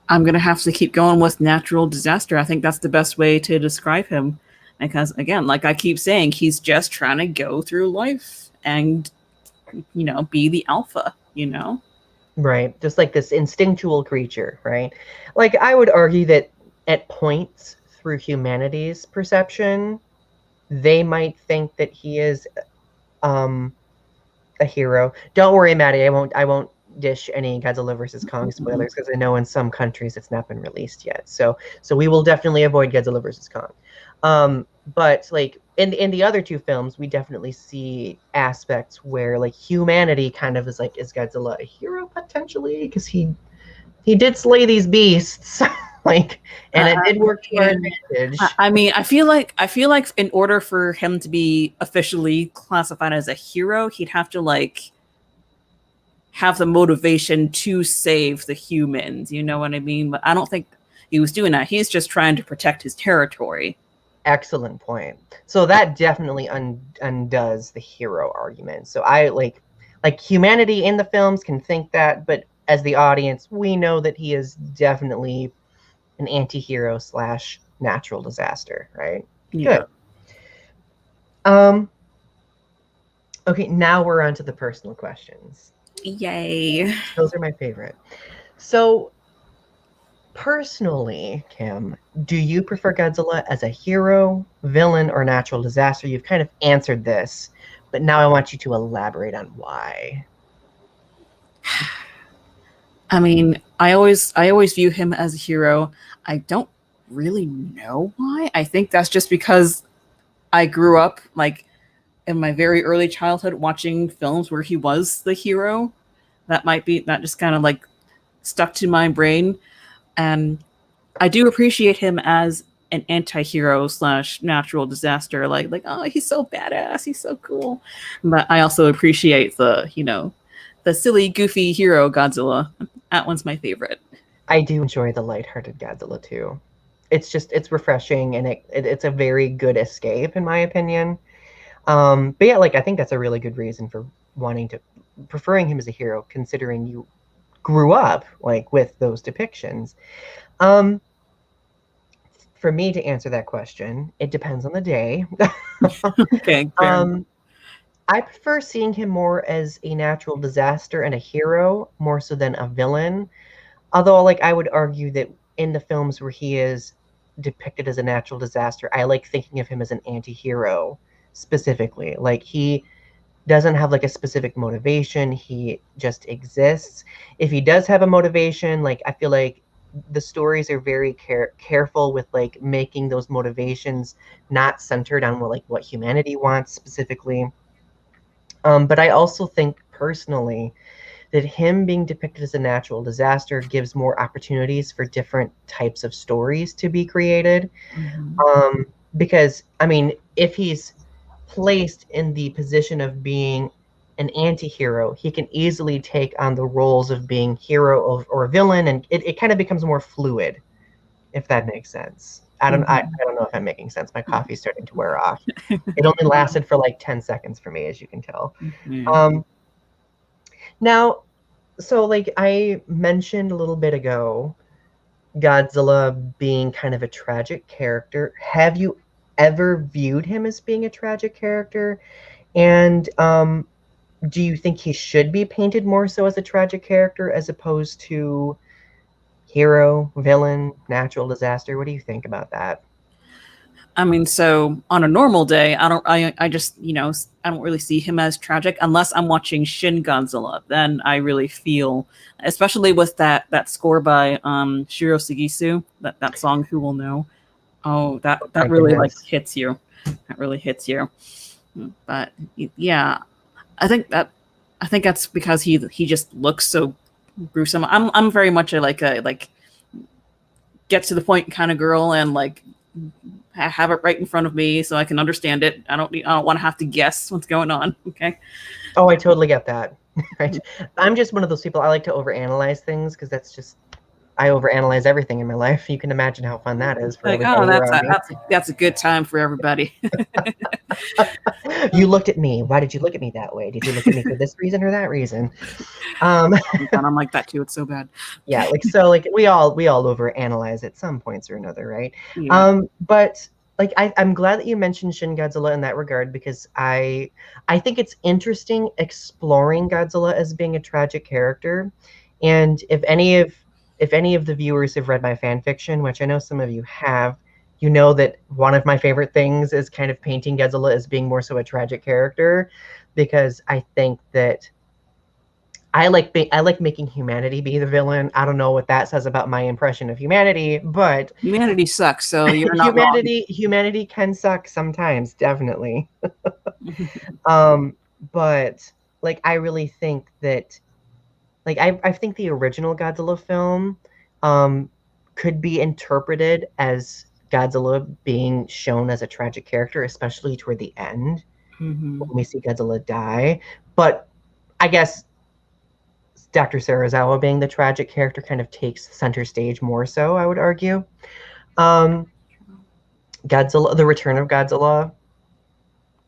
gonna have to keep going with natural disaster. I think that's the best way to describe him. Because again, like I keep saying, he's just trying to go through life and be the alpha, Right, just like this instinctual creature, right? Like I would argue that at points through humanity's perception, they might think that he is a hero. Don't worry, Maddie. I won't dish any Godzilla versus Kong spoilers because I know in some countries it's not been released yet. So we will definitely avoid Godzilla versus Kong. But like in the other two films, we definitely see aspects where like humanity kind of is like, is Godzilla a hero potentially? Because he did slay these beasts. Like, and it did work to our advantage. I mean, I feel like in order for him to be officially classified as a hero, he'd have to like have the motivation to save the humans. You know what I mean? But I don't think he was doing that. He's just trying to protect his territory. Excellent point. So that definitely undoes the hero argument. So I like humanity in the films can think that, but as the audience, we know that he is definitely an anti-hero / natural disaster, right? Yeah. Good. Okay, now we're on to the personal questions. Yay. Those are my favorite. So personally, Kim, do you prefer Godzilla as a hero, villain, or natural disaster? You've kind of answered this, but now I want you to elaborate on why. I mean, I always view him as a hero. I don't really know why. I think that's just because I grew up like in my very early childhood watching films where he was the hero. That just kind of like stuck to my brain. And I do appreciate him as an anti-hero / natural disaster. Like, oh, he's so badass, he's so cool. But I also appreciate the silly, goofy hero Godzilla. That one's my favorite. I do enjoy the lighthearted Godzilla too. It's refreshing and it's a very good escape in my opinion. But yeah, like I think that's a really good reason for preferring him as a hero, considering you grew up like with those depictions. for me to answer that question, it depends on the day. Okay, fair enough. um, I prefer seeing him more as a natural disaster and a hero more so than a villain. Although, like, I would argue that in the films where he is depicted as a natural disaster, I like thinking of him as an anti-hero specifically. Like, he doesn't have like a specific motivation, he just exists. If he does have a motivation, like, I feel like the stories are very careful with like making those motivations not centered on what humanity wants specifically. But I also think personally that him being depicted as a natural disaster gives more opportunities for different types of stories to be created. Mhm. Because, I mean, if he's placed in the position of being an anti-hero, he can easily take on the roles of being hero or villain, and it kind of becomes more fluid, if that makes sense. I don't know if I'm making sense. My coffee's starting to wear off. It only lasted for like 10 seconds for me, as you can tell. Mhm. Um, now, so like I mentioned a little bit ago, Godzilla being kind of a tragic character. Have you ever viewed him as being a tragic character? And do you think he should be painted more so as a tragic character as opposed to hero, villain, natural disaster? What do you think about that? I mean, so on a normal day, I just, I don't really see him as tragic unless I'm watching Shin Godzilla. Then I really feel, especially with that score by Shiro Sugisu, that song "Who Will Know." Oh, Oh that my really like goodness. hits you. That really hits you. But yeah, I think that I think that's because he just looks so gruesome. I'm very much a get to the point kind of girl, and like have it right in front of me so I can understand it. I don't want to have to guess what's going on. Okay. Oh, I totally get that. Right. I'm just one of those people. I like to overanalyze things because that's just I overanalyze everything in my life. You can imagine how fun that is for Like, oh, everybody around me. that's a good time for everybody. You looked at me. Why did you look at me that way? Did you look at me for this reason or that reason? Um, And I'm like that too. It's so bad. yeah, like so, like we all overanalyze at some points or another, right? Yeah. But like I'm glad that you mentioned Shin Godzilla in that regard because I think it's interesting exploring Godzilla as being a tragic character. And if any of the viewers have read my fan fiction, which I know some of you have, you know that one of my favorite things is kind of painting Godzilla as being more so a tragic character because I think that I like making humanity be the villain. I don't know what that says about my impression of humanity, but Humanity sucks, so you're not wrong. humanity can suck sometimes, definitely. Um, but like I really think that like I think the original Godzilla film um could be interpreted as Godzilla being shown as a tragic character, especially toward the end Hmm. when we see Godzilla die. But I guess Dr. Sarazawa being the tragic character kind of takes center stage more so, I would argue. Um, Godzilla, the return of Godzilla,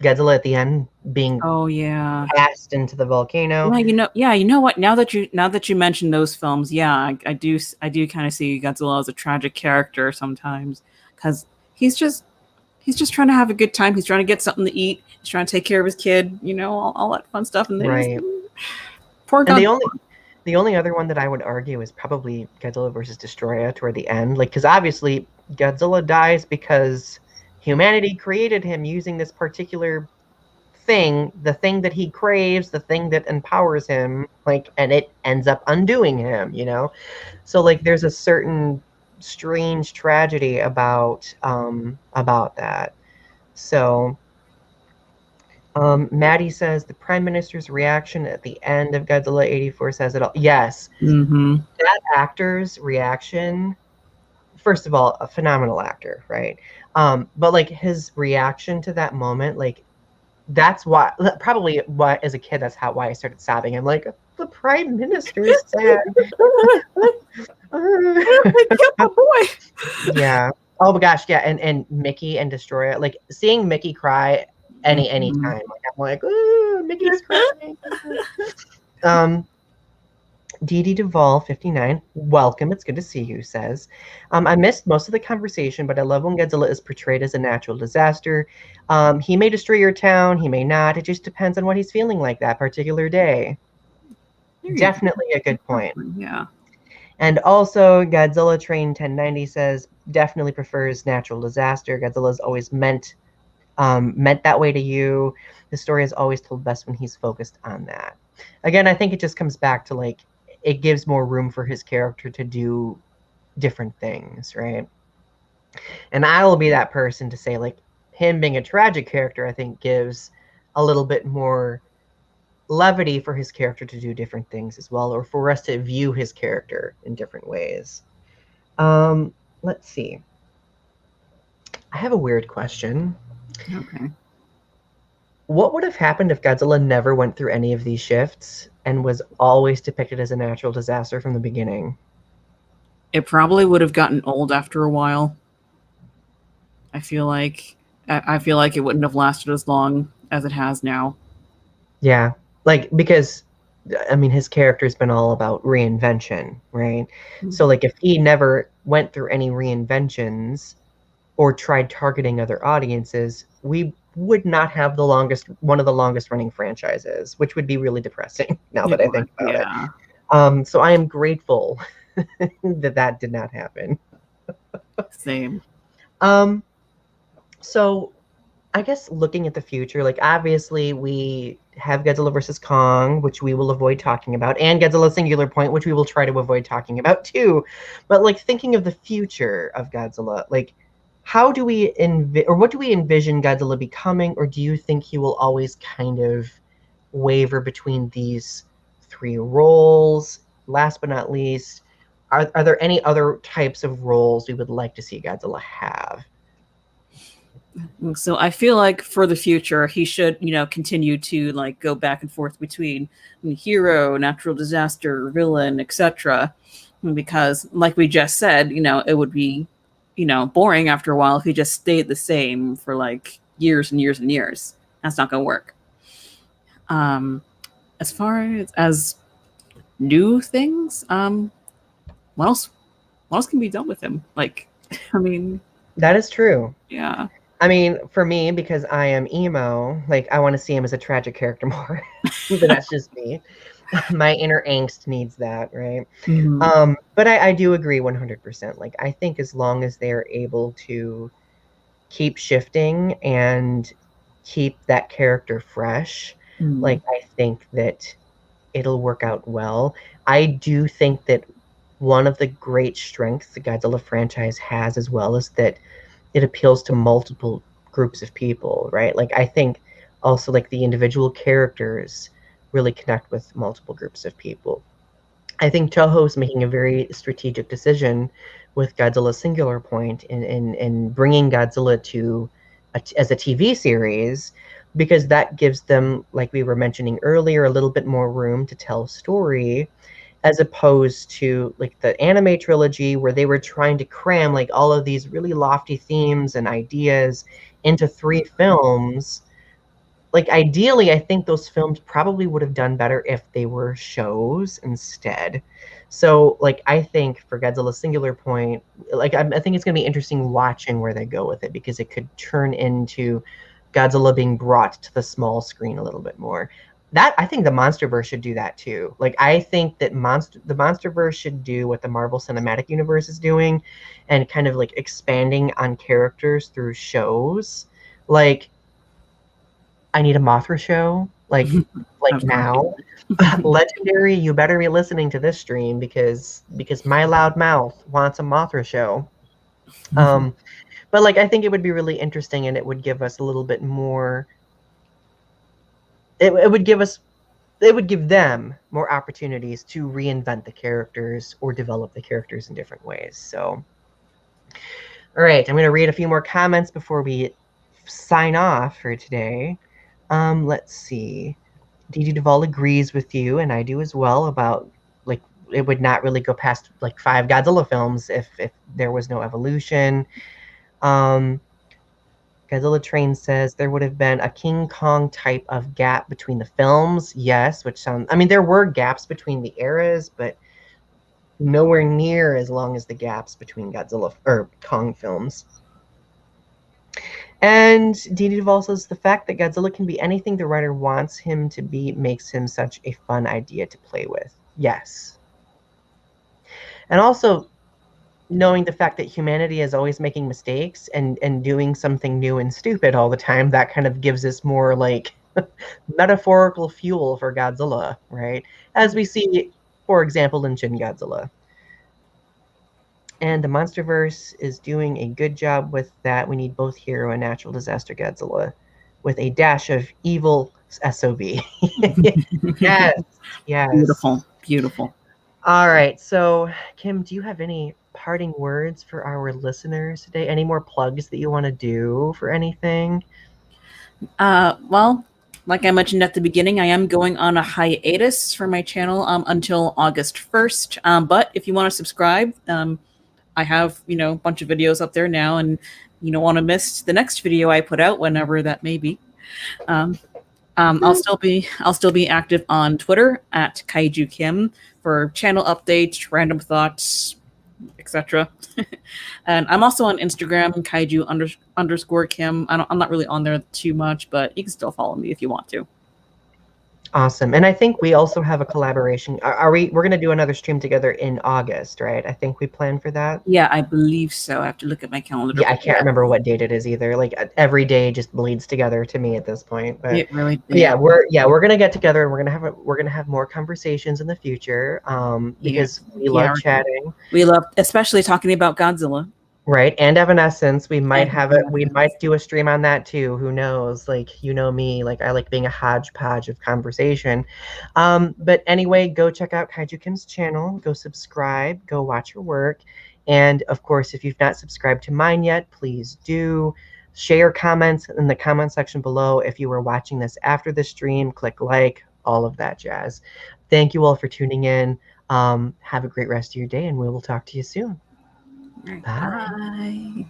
Godzilla at the end being Oh yeah. cast into the volcano. Yeah, you know what? Now that you mention those films, yeah, I do kind of see Godzilla as a tragic character sometimes because he's just he's just trying to have a good time. He's trying to get something to eat. He's trying to take care of his kid. All that fun stuff. And they just Right. poor And Godzilla. the only other one that I would argue is probably Godzilla versus Destroyer toward the end. Like, because obviously Godzilla dies because humanity created him using this particular thing, the thing that he craves, the thing that empowers him, like, and it ends up undoing him. So like there's a certain strange tragedy about that. So Maddie says the Prime Minister's reaction at the end of Godzilla 84 says it all. Yes, Mm-hmm. that actor's reaction, first of all, a phenomenal actor, right? But like his reaction to that moment, like that's why probably why as a kid why I started sobbing. I'm like, the Prime Minister is sad. Kill my boy. Yeah. Oh my gosh, yeah, and Mickey and Destroyer, like seeing Mickey cry any Mhm. time, like I'm like, ooh, Mickey's crying. Um, Dee Dee Duvall, 59, welcome. It's good to see you, says. I missed most of the conversation, but I love when Godzilla is portrayed as a natural disaster. He may destroy your town, he may not. It just depends on what he's feeling like that particular day. There you go. Definitely a good point. Yeah. And also, Godzilla Train 1090 says definitely prefers natural disaster. Godzilla's always meant that way to you. The story is always told best when he's focused on that. Again, I think it just comes back to like it gives more room for his character to do different things, right? And I will be that person to say like him being a tragic character, I think gives a little bit more levity for his character to do different things as well, or for us to view his character in different ways. Let's see. I have a weird question. Okay. What would have happened if Godzilla never went through any of these shifts and was always depicted as a natural disaster from the beginning? It probably would have gotten old after a while. I feel like it wouldn't have lasted as long as it has now. Yeah, like because I mean his character's been all about reinvention, right? So like if he never went through any reinventions or tried targeting other audiences, we would not have one of the longest running franchises, which would be really depressing now that I think about it. So I am grateful that did not happen. Same. So I guess looking at the future, like obviously we have Godzilla versus Kong, which we will avoid talking about, and Godzilla Singular Point, which we will try to avoid talking about too. But like thinking of the future of Godzilla, like how do we or what do we envision Godzilla becoming, or do you think he will always kind of waver between these three roles? Last but not least, are there any other types of roles we would like to see Godzilla have? So I feel like for the future, he should, continue to like go back and forth between hero, natural disaster, villain, etc. Because, like we just said, it would be, boring after a while if he just stayed the same for like years and years and years. That's not going to work. As far as new things, what else? What else can be done with him? Like, I mean, that is true. Yeah. I mean, for me, because I am emo, like I want to see him as a tragic character more. But that's just me. My inner angst needs that, right? Mm-hmm. But I do agree 100%. Like I think as long as they're able to keep shifting and keep that character fresh, like I think that it'll work out well. I do think that one of the great strengths the Godzilla franchise has as well is that it appeals to multiple groups of people, right? Like I think also like the individual characters really connect with multiple groups of people. I think Toho's making a very strategic decision with Godzilla Singular Point in bringing Godzilla to as a TV series because that gives them, like we were mentioning earlier, a little bit more room to tell a story as opposed to like the anime trilogy where they were trying to cram like all of these really lofty themes and ideas into 3 films. Like ideally I think those films probably would have done better if they were shows instead. So like I think for Godzilla Singular Point, like I think it's going to be interesting watching where they go with it because it could turn into Godzilla being brought to the small screen a little bit more. That I think the MonsterVerse should do that too. Like I think that the MonsterVerse should do what the Marvel Cinematic Universe is doing, and kind of like expanding on characters through shows. Like I need a Mothra show, like now. Legendary, you better be listening to this stream because my loud mouth wants a Mothra show. But like I think it would be really interesting, and it would give us a little bit more. It would give them more opportunities to reinvent the characters or develop the characters in different ways. So, all right, I'm going to read a few more comments before we sign off for today. Let's see. Didi Duvall agrees with you, and I do as well, about like it would not really go past like 5 Godzilla films if there was no evolution. Godzilla Train says there would have been a King Kong type of gap between the films. Yes, which sounds, I mean, there were gaps between the eras, but nowhere near as long as the gaps between Godzilla or Kong films. And Dee Duvall says the fact that Godzilla can be anything the writer wants him to be makes him such a fun idea to play with. Yes. And also, knowing the fact that humanity is always making mistakes and doing something new and stupid all the time, that kind of gives us more like metaphorical fuel for Godzilla, right? As we see, for example, in Shin Godzilla. And the MonsterVerse is doing a good job with that. We need both hero and natural disaster Godzilla with a dash of evil SOB. Yes, yes. Beautiful, beautiful. All right. So, Kim, do you have any parting words for our listeners today? Any more plugs that you want to do for anything? Well, like I mentioned at the beginning, I am going on a hiatus for my channel until August 1st. But if you want to subscribe, I have, a bunch of videos up there now, and you don't want to miss the next video I put out, whenever that may be. I'll still be active on Twitter at Kaiju Kim for channel updates, random thoughts, etc. And I'm also on Instagram, Kaiju _Kim. I'm not really on there too much, but you can still follow me if you want to. Awesome. And I think we also have a collaboration. We're going to do another stream together in August, right? I think we plan for that. Yeah, I believe so. I have to look at my calendar. Yeah, I can't remember what date it is either. Like every day just bleeds together to me at this point. But it really did. Yeah, we're going to get together and we're going to have more conversations in the future because we love chatting. We love especially talking about Godzilla. Right, and Evanescence. We might have it. We might do a stream on that too. Who knows? Like, you know me. Like, I like being a hodgepodge of conversation. But anyway, go check out Kaiju Kim's channel. Go subscribe. Go watch her work. And of course, if you've not subscribed to mine yet, please do. Share comments in the comment section below. If you were watching this after the stream, click like, all of that jazz. Thank you all for tuning in. Have a great rest of your day, and we will talk to you soon. Bye. Bye.